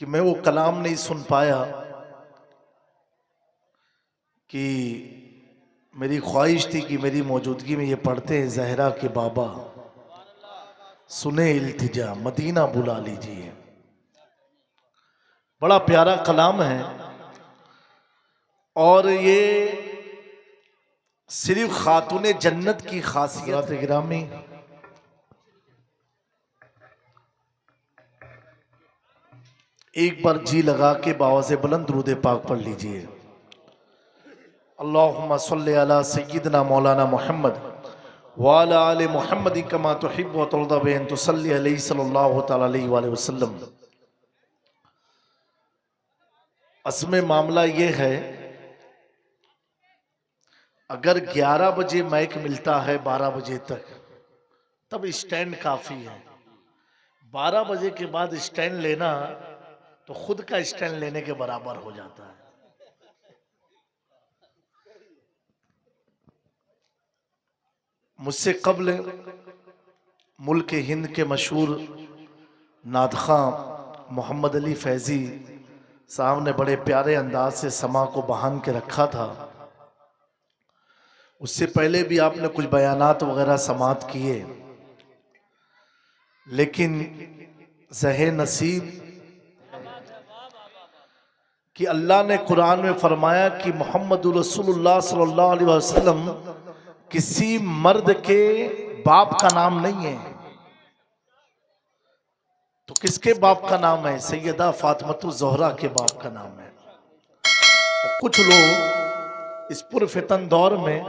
कि मैं वो कलाम नहीं सुन पाया कि मेरी ख्वाहिश थी कि मेरी मौजूदगी में ये पढ़ते हैं जहरा के बाबा सुने इल्तिजा मदीना बुला लीजिए। बड़ा प्यारा कलाम है और ये सिर्फ खातूने जन्नत की खासियत गिरामी। एक बार जी लगा के बावाज़े बुलंद दुरूद पाक पढ़ लीजिए। अल्लाहुम्मा सल्ली अला सय्यिदना मौलाना मुहम्मद व अला आले मुहम्मद कमा तुहिब्बु व तुरदा बि अन तुसल्ली अलैहि सल्लल्लाहु तआला अलैहि वसल्लम। असमें मामला ये है, अगर 11 बजे माइक मिलता है 12 बजे तक तब स्टैंड काफ़ी है। 12 बजे के बाद स्टैंड लेना तो खुद का स्टैंड लेने के बराबर हो जाता है। मुझसे कब्ल मुल्क हिंद के मशहूर नादख़ा मोहम्मद अली फैज़ी साहब ने बड़े प्यारे अंदाज से समा को बहान के रखा था। उससे पहले भी आपने कुछ बयानात वगैरह समात किए, लेकिन ज़हे नसीब कि अल्लाह ने कुरान में फरमाया कि मोहम्मदुर रसूलुल्लाह सल्लल्लाहु अलैहि वसल्लम किसी मर्द के बाप का नाम नहीं है, तो किसके बाप का नाम है? सैयदा फातिमा ज़हरा के बाप का नाम है। और कुछ लोग इस पुरफितन दौर में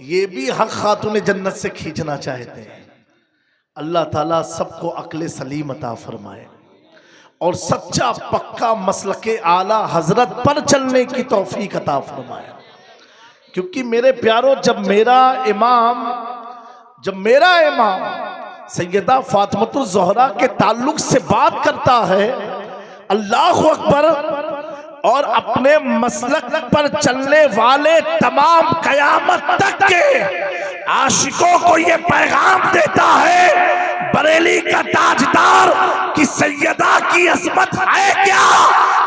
ये भी हक खातून जन्नत से खींचना चाहते हैं। अल्लाह ताला सबको अक्ल सलीम अता फरमाए और सच्चा पक्का मसलके आला हजरत पर चलने की तौफीक अता फरमाए। क्योंकि मेरे प्यारों, जब मेरा इमाम सैयदा फातिमा ज़हरा के ताल्लुक से बात करता है, अल्लाहु अकबर, और अपने मसलक पर चलने वाले तमाम कयामत तक के आशिकों को ये पैगाम देता है, बरेली का ताजदार कि सैयदा की अज़मत है क्या?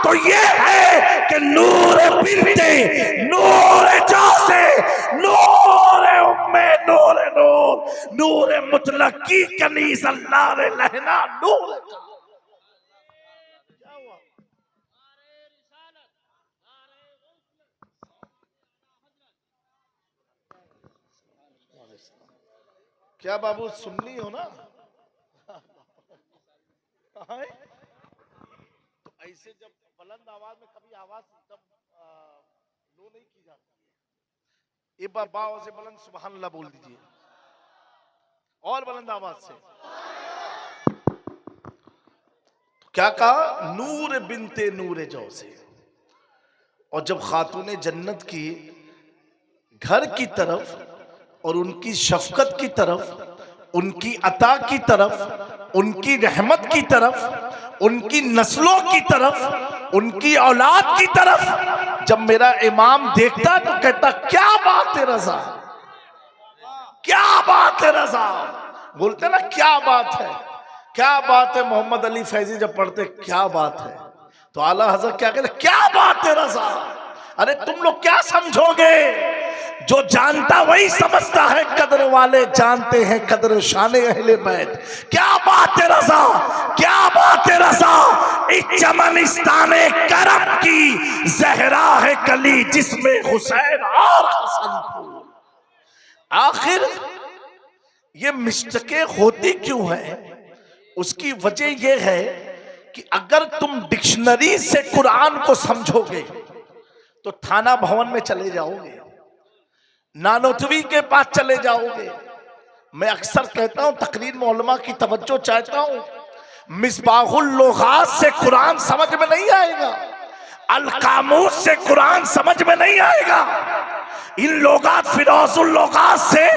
तो ये है कि नूर बिन्ते नूर जौसे नूर उम्मे नूर नूर नूर मुतलक की कनीज़ अल्लाह रे लहना नूर। क्या बाबू सुननी हो ना? तो ऐसे जब बुलंद आवाज में कभी आवाज एकदम लो नहीं की जाती है। एक बार बाव से बुलंद सुभान अल्लाह बोल दीजिए और बुलंद आवाज से। तो क्या कहा? नूर बिनते नूर जौसे। और जब खातूने जन्नत की घर की तरफ और उनकी शफकत की तरफ, उनकी अता की तरफ, उनकी रहमत की तरफ, उनकी नस्लों की तरफ, उनकी औलाद की तरफ जब मेरा इमाम देखता तो कहता क्या बात है रज़ा, क्या बात है रज़ा। बोलते ना क्या बात है, क्या बात है। मोहम्मद अली फैजी जब पढ़ते क्या बात है, तो आला हज़रत क्या कहते? क्या बात है रज़ा। अरे तुम लोग क्या समझोगे? जो जानता वही समझता है, कदर वाले जानते हैं कदर शान अहले बैत। क्या बात है रज़ा, क्या बात है रज़ा। इस चमनिस्ताने करम की ज़हरा है कली जिसमें हुसैन और हसन फूल। आखिर ये मिस्टेकें होती क्यों है? उसकी वजह यह है कि अगर तुम डिक्शनरी से कुरान को समझोगे तो थाना भवन में चले जाओगे, नानोतवी के पास चले जाओगे। मैं अक्सर कहता हूं, तकरीर में उलमा की तवज्जो चाहता हूं, मिसबाहुल लुगात से कुरान समझ में नहीं आएगा, अल कामूस से कुरान समझ में नहीं आएगा, इन लोगात फिरोजुल लोगात से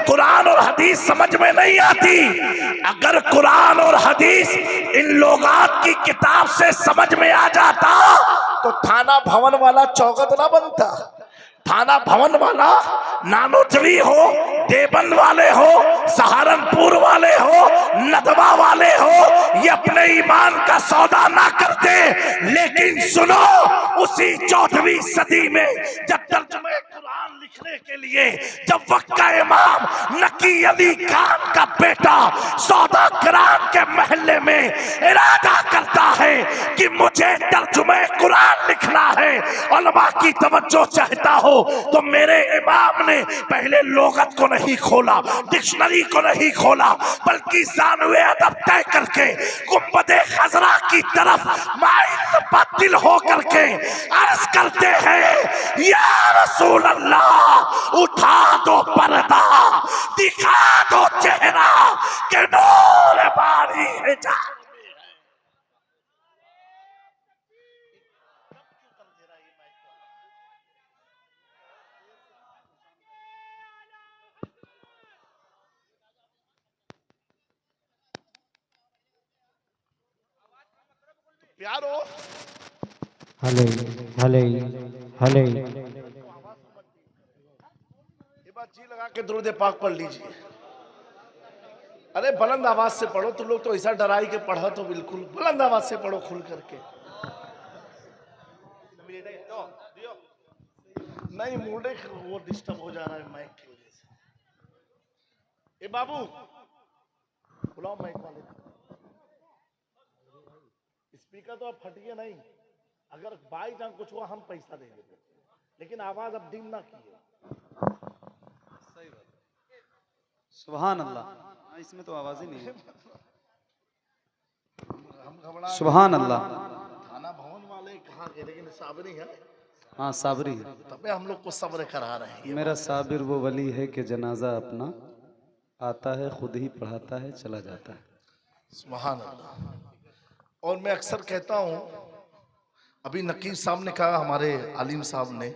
कुरान और हदीस समझ में नहीं आती। अगर कुरान और हदीस इन लोगात की किताब से समझ में आ जाता तो थाना भवन वाला चौकत ना बनता। थाना भवन वाला नानोतवी हो, देवबंद वाले हो, सहारनपुर वाले हो, नदवा वाले हो, ये अपने ईमान का सौदा ना करते लेकिन सुनो, उसी 14वीं सदी में जब तर्जुमे कुरान लिखने के लिए जब वक्का इमाम नकी अली खान का बेटा सौदा करान के महल्ले में इरादा करता है कि मुझे तर्जुमे कुरान लिखना है, उलमा की तवज्जो चाहता हो, तो मेरे इमाम ने पहले लोगत को नहीं खोला, डिक्शनरी को नहीं खोला, बल्कि जानवे अदब तय करके गुंबदे खजरा की तरफ माइल बातिल हो करके अर्ज करते हैं, या रसूल अल्लाह उठा दो पर्दा, दिखा दो चेहरा के नूर बारी है जा। प्यारो हले हले हले ये बात जी लगा के दुरूद पाक पढ़ लीजिए। अरे बुलंद आवाज से पढ़ो, तुम लोग तो ऐसा डराई के पढ़ा, तो बिल्कुल बुलंद आवाज से पढ़ो खुल करके। नहीं मुड़े वो डिस्टर्ब हो जा रहा है माइक की वजह से। ए बाबू बुलाओ माइक वाले, स्पीकर तो अब फटिए नहीं, अगर बाई चांस कुछ हुआ हम पैसा दे देंगे, लेकिन आवाज अब डिम ना कीजिए। सुभान अल्लाह, इसमें तो आवाज ही नहीं है। हम घबरा, सुभान अल्लाह। थाना भवन वाले कहाँ गए, लेकिन साबरी है। हाँ साबरी है, तबे हम लोग को सब्र करा रहे हैं। मेरा साबिर वो वली है कि जनाजा अपना आता है, खुद ही पढ़ाता है, चला जाता है। सुभान अल्लाह। और मैं अक्सर कहता हूँ, अभी नकीब साहब ने कहा, हमारे आलिम साहब ने,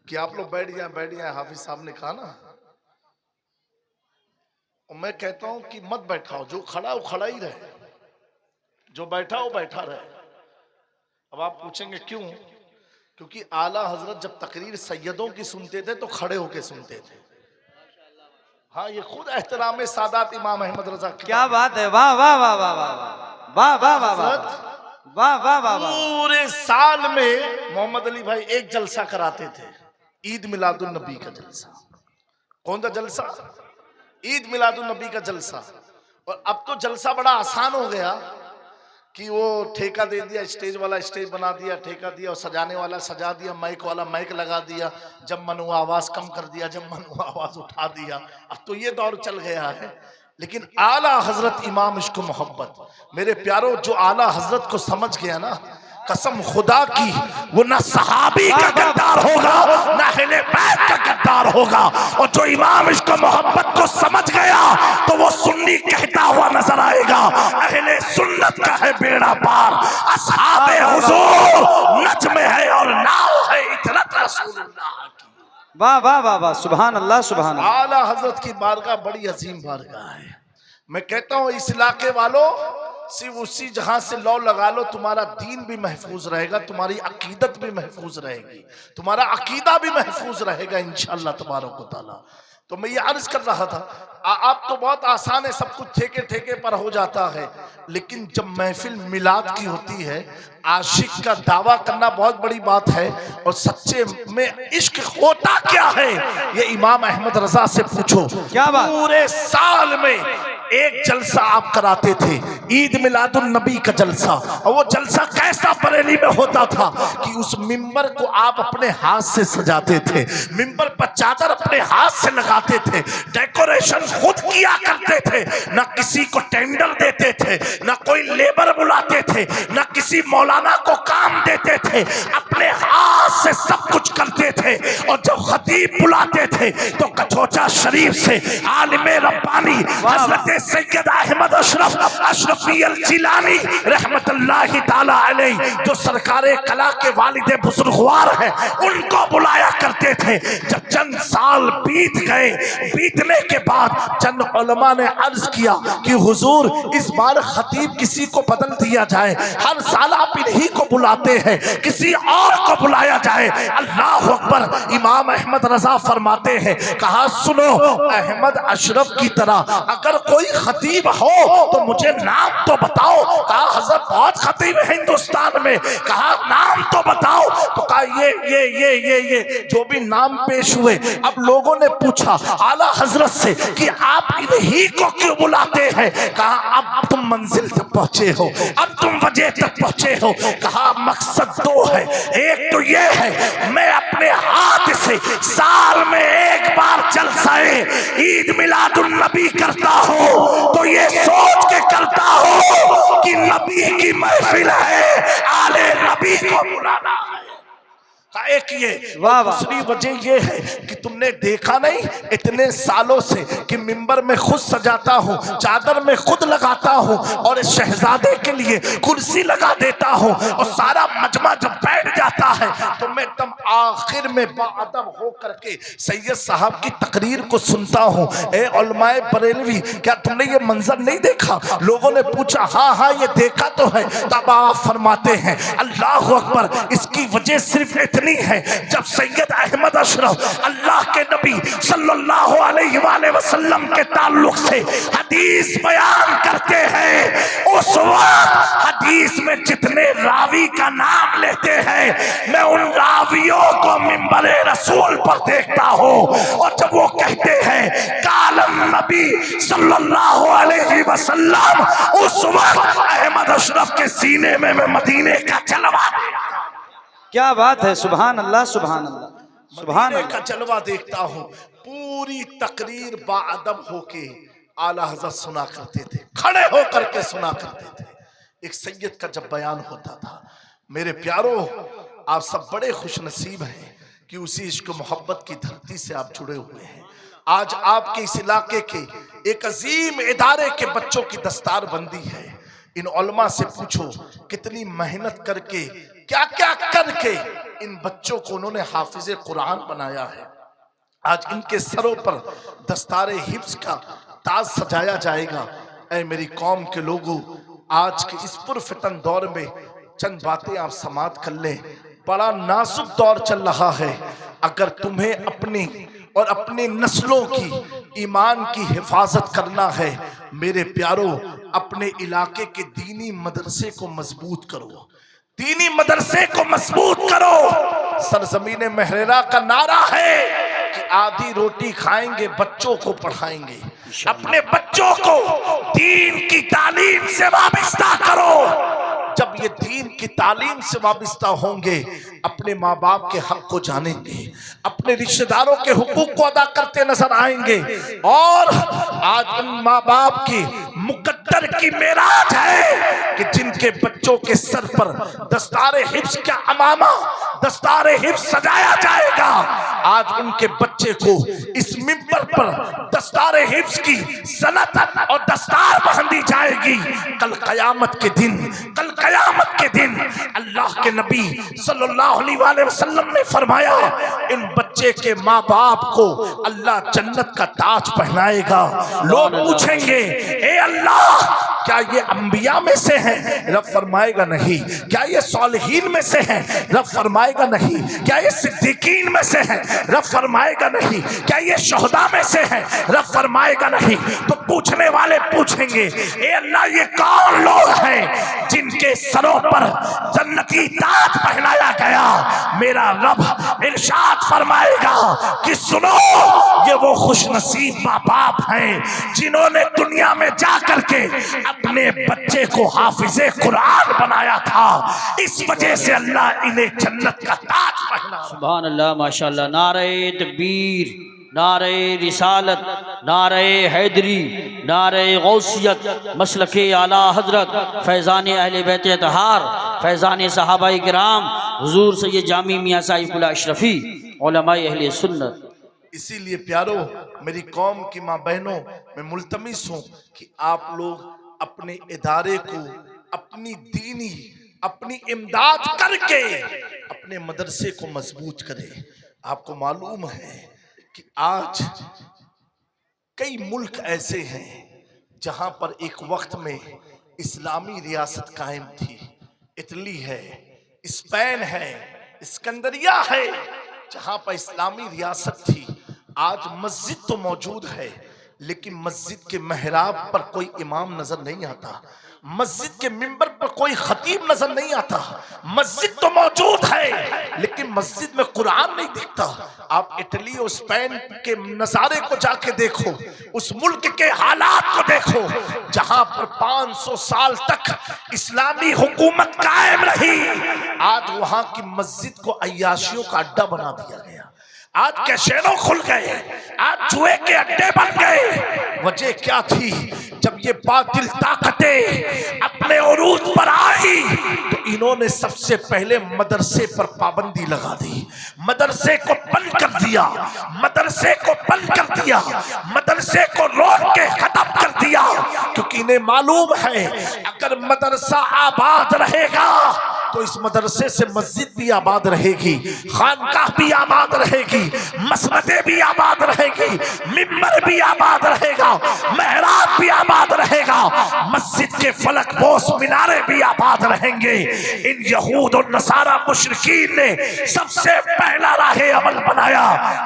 कि आप लोग बैठ जाए, हाफिज साहब ने कहा ना, और मैं कहता हूँ कि मत बैठाओ, जो खड़ा वो खड़ा ही रहे, जो बैठा वो बैठा रहे। अब आप पूछेंगे क्यों? क्योंकि आला हजरत जब तकरीर सैयदों की सुनते थे तो खड़े होके सुनते थे। हाँ, ये खुद एहतराम सादात इमाम अहमद रजा। क्या बात है, वाह वाह वाह वाह वाह वाह वाह वाह वाह वाह वाह। पूरे साल में मोहम्मद अली भाई एक जलसा कराते थे, ईद मिलादुन नबी का जलसा। कौन सा जलसा? ईद मिलादुन नबी का जलसा। और अब तो जलसा बड़ा आसान हो गया कि वो ठेका दे दिया, स्टेज वाला स्टेज बना दिया, ठेका दिया, और सजाने वाला सजा दिया, माइक वाला माइक लगा दिया, जब मन हुआ आवाज कम कर दिया, जब मन हुआ आवाज उठा दिया। अब तो ये दौर चल गया है। लेकिन आला हजरत इमाम इश्क मोहब्बत, मेरे प्यारो, जो आला हजरत को समझ गया ना, कसम खुदा की, वो ना सहाबी का गद्दार होगा, ना अहले बैत का गद्दार होगा। और जो इमाम इश्क मोहब्बत को समझ गया तो वो सुन्नी कहता हुआ नजर आएगा, अहले सुन्नत का है बेड़ा पार, असहाबे हुजूर नज्म है और नाव है इतरत रसूलुल्लाह की। वाह वाह वाह वाह, सुभान अल्लाह सुभान अल्लाह। आला हजरत की बारगाह बड़ी अजीम बारगाह है। मैं कहता हूँ इस इलाके वालों, सिर्फ उसी जहां से लौ लगा लो, तुम्हारा दीन भी महफूज रहेगा, तुम्हारी अकीदत भी महफूज रहेगी, तुम्हारा अकीदा भी महफूज रहेगा इंशाअल्लाह तबारक व तआला। तो मैं ये अर्ज कर रहा था, आप तो बहुत आसान है, सब कुछ ठेके ठेके पर हो जाता है, लेकिन जब महफिल मिलाद की होती है, आशिक का दावा करना बहुत बड़ी बात है। और सच्चे में इश्क होता क्या है, ये इमाम अहमद रजा से पूछो। क्या बात? पूरे साल में एक जलसा आप कराते थे, ईद मिलादुन नबी का जलसा। और वो जलसा कैसा बरेली में होता था कि उस मिंबर को आप अपने हाथ से सजाते थे, मिंबर पर चादर अपने हाथ से लगाते थे, डेकोरेशन खुद किया करते थे, ना किसी को टेंडर देते थे, ना कोई लेबर बुलाते थे, ना किसी मौलाना को काम देते थे, अपने हाथ से सब कुछ करते थे। और जब खतीब बुलाते थे तो कचौचा शरीफ से आलिम रब्बानी हजरत सैयद अहमद अशरफ अशरफी अल जिलानी रहमतुल्लाहि ताला अलैह, जो सरकारे कला के वालिदे बुजुर्गवार हैं, उनको बुलाया करते थे। जब चंद साल बीत गए, बीतने के बाद चंद उलमा ने अर्ज किया कि हुजूर इस बार खतीब किसी को बदल दिया जाए, हर साल आप इन्हीं को बुलाते हैं, किसी और को बुलाया जाए। अल्लाह अकबर। इमाम अहमद रजा फरमाते हैं, कहा सुनो अहमद अशरफ की तरह अगर कोई खतीब हो तो मुझे नाम तो बताओ। कहा हजरत बहुत खतीब है हिंदुस्तान में। कहा नाम तो बताओ। तो कहा ये जो भी नाम पेश हुए। अब लोगों ने पूछा आला हजरत से कि आप इन्हीं को क्यों बुलाते हैं? कहा अब तुम मंजिल तक पहुंचे हो, अब तुम वजह तक पहुंचे हो। कहा मकसद दो है, एक तो ये है मैं अपने हाथ से साल में एक बार जलसाए ईद मिलादुन नबी करता हूं तो ये सोच के करता हूं कि नबी की महफिल है, आले नबी को बुलाना है। एक ये दूसरी वजह ये है कि तुमने देखा नहीं इतने सालों से कि मिंबर में खुद सजाता हूँ, चादर में खुद लगाता हूँ और इस शहजादे के लिए कुर्सी लगा देता हूँ और सारा मजमा जब बैठ जाता है तो मैं एकदम आखिर में बाअदब हो करके सैयद साहब की तकरीर को सुनता हूँ। ए उलमाए बरेलवी, क्या तुमने ये मंजर नहीं देखा? लोगों ने पूछा हाँ ये देखा तो है। तब आप फरमाते हैं अल्लाह अकबर। इसकी वजह सिर्फ इतनी है, जब सैयद अहमद अशरफ अल्लाह के नबी सल्लल्लाहु अलैहि वसल्लम के ताल्लुक से हदीस बयान करते हैं, उस वक्त हदीस में जितने रावी का नाम लेते हैं मैं उन रावियों को मिंबरे रसूल पर देखता हूँ और जब वो कहते हैं कालम नबी सल्लल्लाहु अलैहि वसल्लम, उस वक्त अहमद अशरफ के सीने में मैं मदीने का जलवा। क्या बात है, सुभान अल्लाह सुभान अल्लाह सुभान अल्लाह का जलवा देखता हूँ। पूरी तकरीर बाअदब होके आला हज़रत सुना करते थे, खड़े होकर के सुना करते थे। एक सैयद का जब बयान होता था, मेरे प्यारों आप सब बड़े खुश नसीब हैं कि उसी इश्क मोहब्बत की धरती से आप जुड़े हुए हैं। आज आपके इस इलाके के एक अजीम इदारे के बच्चों की दस्तार बंदी है। इन उलमा से पूछो कितनी मेहनत करके, क्या क्या करके इन बच्चों को उन्होंने हाफिज़े कुरान बनाया है। आज इनके सरों पर दस्तारे हिफ्ज़ का ताज सजाया जाएगा। ऐ मेरी कौम के लोगों, आज के इस पुरफितन दौर में चंद बातें आप समात कर लें। बड़ा नाजुक दौर चल रहा है। अगर तुम्हें अपनी और अपनी नस्लों की ईमान की हिफाजत करना है, मेरे प्यारों अपने इलाके के दीनी मदरसे को मजबूत करो, दीनी मदरसे को मजबूत करो। सरजमीन महरेरा का नारा है कि आधी रोटी खाएंगे, बच्चों को पढ़ाएंगे। अपने बच्चों को दीन की तालीम से वाबस्ता करो। जब ये दीन की तालीम से वाबस्ता होंगे, अपने माँ बाप के हक को जानेंगे, अपने रिश्तेदारों के हुकूक को अदा करते नजर आएंगे। और आज उन माँ बाप की मुकद्दर की मेराज है कि जिनके बच्चों के सर पर दस्तारे हिफ्ज़ का अमामा, दस्तारे हिफ्ज़ सजाया जाएगा। आज उनके बच्चे को इस मिंबर पर दस्तारे हिफ्ज़ की सनत और दस्तार बंधी जाएगी। कल क़यामत के दिन, कल क़यामत के दिन अल्लाह के नबी सल्लल्लाहु अलैहि वसल्लम ने फरमाया, इन बच्चे के माँ बाप को अल्लाह जन्नत का ताज पहनाएगा। लोग पूछेंगे ए अल्लाह क्या ये अंबिया में से हैं? रब फरमाएगा नहीं। क्या ये सालिहीन में से हैं? रब फरमाएगा नहीं। क्या ये सिद्दीकीन में से हैं? रब फरमाएगा नहीं। क्या ये शोहदा में से हैं? रब फरमाएगा नहीं। तो पूछने वाले पूछेंगे ए अल्लाह ये कौन लोग हैं जिनके सरों पर जन्नती ताज पहनाया गया? मेरा रब इरशाद फरमाएगा कि सुनो, ये वो खुशनसीब माँ बाप हैं जिन्होंने दुनिया में जा करके अपने बच्चे को हाफिज़े कुरान बनाया था। इस वजह से अल्लाह इन्हें जन्नत का ताज पहना। सुभान अल्लाह माशाअल्लाह। नारे तकबीर, नारे रिसालत, नारे हैदरी, नारे गौसियत, मसलके आला हजरत फैज़ान अहले बैत अतहार, फैज़ान सहाबाए किराम, हुजूर सैयद जामी मियां साहिबुल्लाह अशरफी, उलमाए अहले सुन्नत। इसीलिए प्यारो, मेरी कौम की माँ बहनों, मैं मुल्तमिस हूँ कि आप लोग अपने इदारे को, अपनी दीनी, अपनी इमदाद करके अपने मदरसे को मजबूत करें। आपको मालूम है कि आज कई मुल्क ऐसे हैं जहां पर एक वक्त में इस्लामी रियासत कायम थी। इटली है, स्पेन है, सिकंदरिया है, जहां पर इस्लामी रियासत थी। आज मस्जिद तो मौजूद है, लेकिन मस्जिद के मेहराब पर कोई इमाम नजर नहीं आता, मस्जिद के मिंबर पर कोई खतीब नजर नहीं आता। मस्जिद तो मौजूद है, लेकिन मस्जिद में कुरान नहीं दिखता। आप इटली और स्पेन के नज़ारे को जाके देखो, उस मुल्क के हालात को देखो, जहां पर 500 साल तक इस्लामी हुकूमत कायम रही। आज वहां की मस्जिद को अय्याशियों का अड्डा बना दिया गया, आज कैसेनो खुल गए, आज जुए के अड्डे बन गए। वजह क्या थी? जब ये बातिल ताकतें अपने उरूज पर आई तो इन्होंने सबसे पहले मदरसे पर पाबंदी लगा दी, मदरसे को बंद कर दिया, मदरसे को बंद कर दिया, मदरसे को रोक के खत्म कर दिया। क्योंकि इन्हें मालूम है अगर मदरसा आबाद रहेगा तो इस मदरसे से मस्जिद भी आबाद रहेगी, खानकाह भी आबाद रहेगी, मसनदें भी आबाद रहेगी, मिंबर भी आबाद रहेगा, मेहराब भी आबाद रहेगा, मस्जिद के फलक बोस मिनारे भी आबाद रहेंगे। इन यहूद और नसारा मुशरिकीन ने सबसे पहला राहे अमल बनाया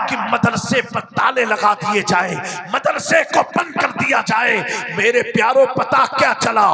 कि मदरसे पर ताले लगा दिए जाए, मदरसे को बंद कर दिया जाए। मेरे प्यारों, पता क्या चला?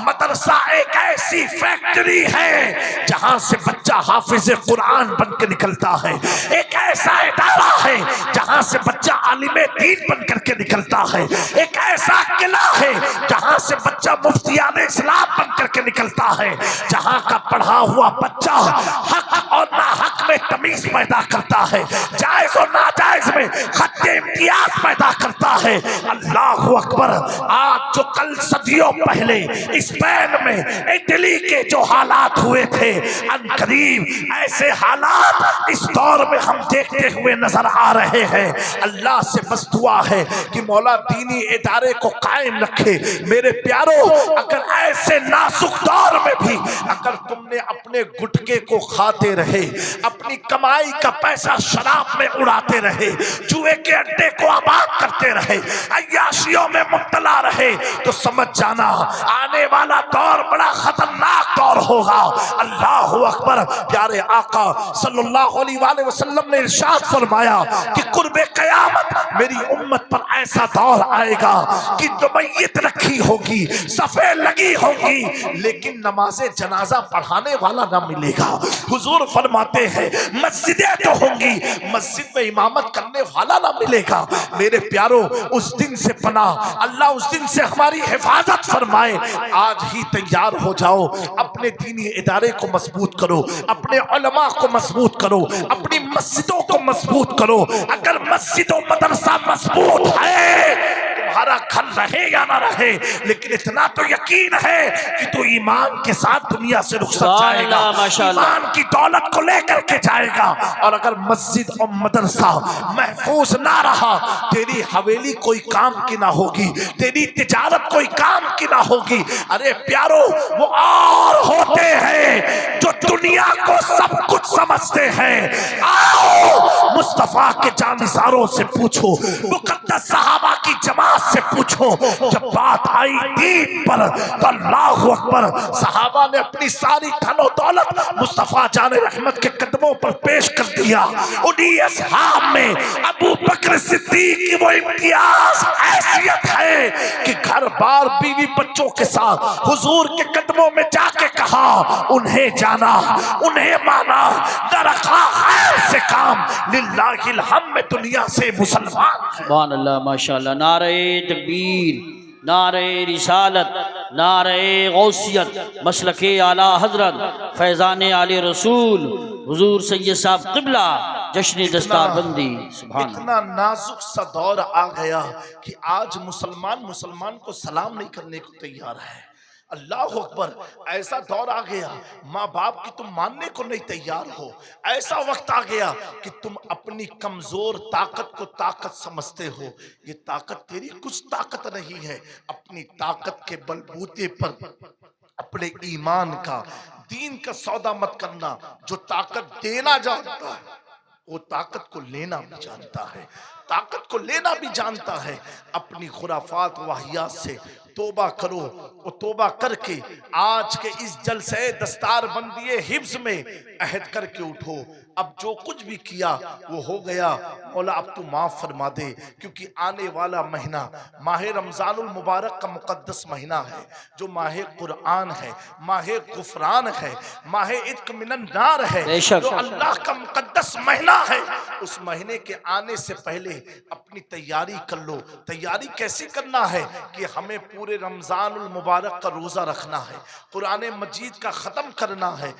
मदरसा एक ऐसी फैक्ट्री है जहां से बच्चा हाफिज कुरान बन के निकलता है, एक ऐसा इदारा है जहां से बच्चा आलिमे दीन बन करके निकलता है, एक ऐसा किला है जहां से बच्चा मुफ्तियाने इस्लाम बन करके निकलता है, जहां का पढ़ा हुआ बच्चा हक और ना हक में तमीज पैदा करता है, जायज और नाजायज में खत्ते इम्तियाज पैदा करता है। अल्लाह अकबर। आज जो कल सदियों पहले स्पेन में, इटली के जो हालात हुए थे, अनकरीब ऐसे हालात इस दौर में हम देखते हुए नजर आ रहे हैं। अल्लाह से बस दुआ है कि मौला दीनी इदारे को कायम रखे। मेरे प्यारों, अगर ऐसे नाजुक दौर में भी अगर तुमने अपने गुटके को खाते रहे, अपनी कमाई का पैसा शराब में उड़ाते रहे, जुए के अड्डे को आबाद करते रहे, अय्याशियों में मुब्तला रहे, तो समझ जाना आने वाला दौर बड़ा खतरनाक दौर होगा। अल्लाह अकबर। प्यारे आका सल्लल्लाहु अलैहि वसल्लम ने इरशाद फरमाया कि कुर्बे क़यामत मेरी उम्मत पर ऐसा दौर आएगा कि जो मैयत रखी होगी, सफे लगी होगी, लेकिन नमाज़े जनाजा पढ़ाने वाला ना मिलेगा। हुजूर फरमाते हैं मस्जिदें तो होंगी, मस्जिद में इमामत करने वाला ना मिलेगा। मेरे प्यारों, उस दिन से पनाह, अल्लाह उस दिन से हमारी हिफाजत फरमाए। आज ही तैयार हो जाओ, अपने दीनी इदारे को मजबूत करो, अपने उलमा को मजबूत करो, अपनी मस्जिदों को मजबूत करो। अगर मस्जिद और मदरसा मजबूत है, तुम्हारा घर रहे या ना रहे, लेकिन इतना तो यकीन है कि तू ईमान के साथ दुनिया से रुखसत जाएगा, ईमान की दौलत को लेकर के जाएगा। और अगर मस्जिद और मदरसा महफूज ना रहा, तेरी हवेली कोई काम की ना होगी, तेरी तिजारत कोई काम की ना होगी। अरे प्यारो, वो और होते हैं जो दुनिया को सब कुछ समझते हैं। आओ मुस्तफा के जानिसारों से पूछो, मुकद्दस सहाबा की जमात से पूछो, जब बात आई दीन पर तो अल्लाहु अकबर, सहाबा ने अपनी सारी धनो दौलत मुस्तफा जाने रहमत के कदमों पर पेश कर दिया। उन्हीं असहाब में अबू बकर सिद्दीक की वो इम्तियाज हैसियत है कि घर बार बीवी बच्चों के साथ हुजूर के कदमों में जाके कहा, उन्हें जाना, उन्हें माना, न रखा खैर से काम, लिल्लाहिल हम्द दुनिया से मुसलमान। सुभान अल्लाह, माशाअल्लाह। नारे तकबीर, नारे रिसालत, नारे गौसियत, मसलके आला हजरत फैज़ान आले रसूल हुजूर सैयद साहब क़िबला, जश्न दस्तारबंदी। सुभान। इतना नाजुक सा दौर आ गया कि आज मुसलमान को सलाम नहीं करने को तैयार है। अल्लाह अकबर। ऐसा दौर आ गया माँ बाप की तुम मानने को नहीं तैयार हो। ऐसा वक्त आ गया कि तुम अपनी कमजोर ताकत को ताकत समझते हो। ये ताकत तेरी कुछ ताकत नहीं है। अपनी ताकत के बलबूते पर अपने ईमान का, दीन का सौदा मत करना। जो ताकत देना जानता है वो ताकत को लेना भी जानता है। ताकत को लेना भी जानता है। अपनी खुराफात वाहियात से तोबा करो और तोबा करके आज के इस जलसे दस्तार बंदी हिब्स में अहद करके उठो। अब जो कुछ भी किया वो हो गया, मौला अब तू माफ फरमा दे, क्योंकि आने वाला महीना माह रमजानुल मुबारक का मुकद्दस महीना है, जो माह कुरान है, माह गुफरान है, माह इत्क मिनन नार है, जो अल्लाह का मुकद्दस महीना है। उस महीने के आने से पहले अपनी तैयारी कर लो। तैयारी कैसे करना है कि हमें पूरे रमजानुल मुबारक का रोजा रखना है, कुरान मजीद का खत्म करना है,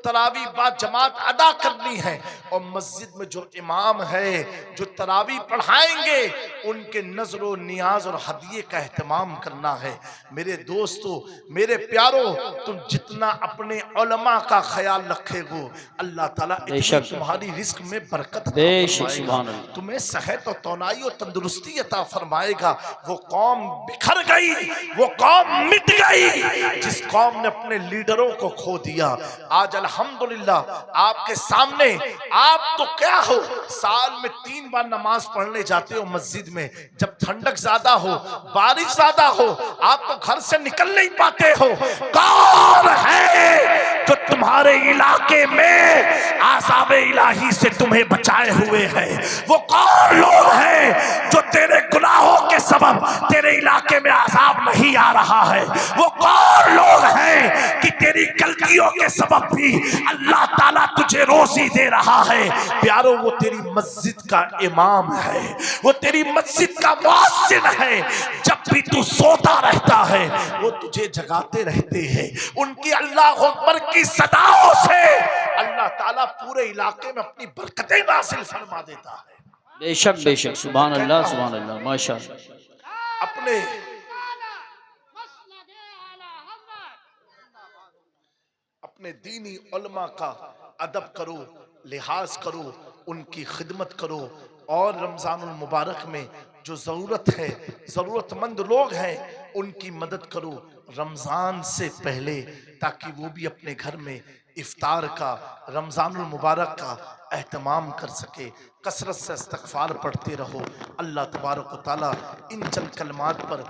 तरावी बाद जमात अदा करनी है, और मस्जिद में जो इमाम है जो तरावी पढ़ाएंगे उनके नजरो नियाज और हदिये का एहतमाम करना है। मेरे दोस्तों, मेरे प्यारों, तुम जितना अपने उलमा का ख्याल रखेगो अल्लाह ताला तुम्हारी रिस्क में बरकत फरमाएगा, तुम्हें सेहत और तौनाई और तंदुरुस्ती अता फरमाएगा। वो कौम बिखर गई, वो कौम मिट गई जिस कौम ने अपने लीडरों को खो दिया। आज अल्हम्दुलिल्लाह आपके सामने, आप तो क्या हो, साल में 3 बार नमाज पढ़ने जाते हो मस्जिद में, जब ठंडक ज्यादा हो, बारिश ज्यादा हो, आप तो घर से निकल नहीं पाते हो। कौन है जो तुम्हारे इलाके में आज़ाब इलाही से तुम्हें बचाए हुए है? वो कौन लोग हैं जो तेरे गुनाहों के सबब तेरे इलाके में आज़ाब नहीं आ रहा है? वो कौन लोग हैं कि तेरी गलतियों के सबब भी अल्लाह ताला तुझे रोजी दे रहा है? प्यारो, वो तेरी मस्जिद का इमाम है, वो तेरी मस्जिद का मुअज्जिन है। जब भी तू सोता रहता है वो तुझे जगाते रहते हैं। उनकी अल्लाह अकबर की सदाओं से अल्लाह ताला पूरे इलाके में अपनी बरकतें नाज़िल फरमा देता है। बेशक बेशक, सुभान अल्लाह, माशाअल्लाह। अपने अपने दीनी उलमा का अदब करो, लिहाज करो, उनकी खिदमत करो, और रमजानुल मुबारक में जो ज़रूरत है, ज़रूरतमंद लोग हैं, उनकी मदद करो रमज़ान से पहले, ताकि वो भी अपने घर में इफ्तार का, रमज़ानुल मुबारक का एहतमाम कर सके। कसरत से इस्तग़फ़ार पढ़ते रहो। अल्लाह तबारक व तआला इन चंद कलमात पर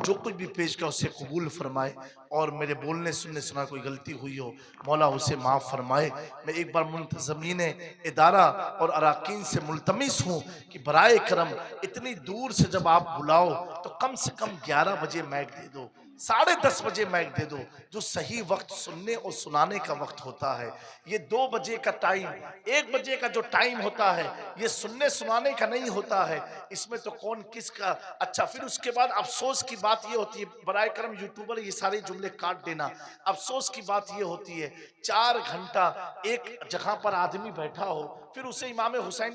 जो कुछ भी पेश किया उसे कबूल फरमाए, और मेरे बोलने सुनने सुना कोई गलती हुई हो मौला उसे माफ़ फरमाए। मैं एक बार मुंतज़मीन इदारा और अराकीन से मुल्तमिस हूँ कि बराए करम इतनी दूर से जब आप बुलाओ तो कम से कम 11 बजे माइक दे दो, 10:30 बजे माइक दे दो, जो सही वक्त सुनने और सुनाने का वक्त होता है। ये 2 बजे का टाइम, 1 बजे का जो टाइम होता है, ये सुनने सुनाने का नहीं होता है। इसमें तो कौन किसका। अच्छा, फिर उसके बाद अफसोस की बात ये होती है, बराए करम यूट्यूबर ये सारे जुमले काट देना। अफसोस की बात ये होती है 4 घंटा एक जगह पर आदमी बैठा हो, फिर उसे इमाम हुसैन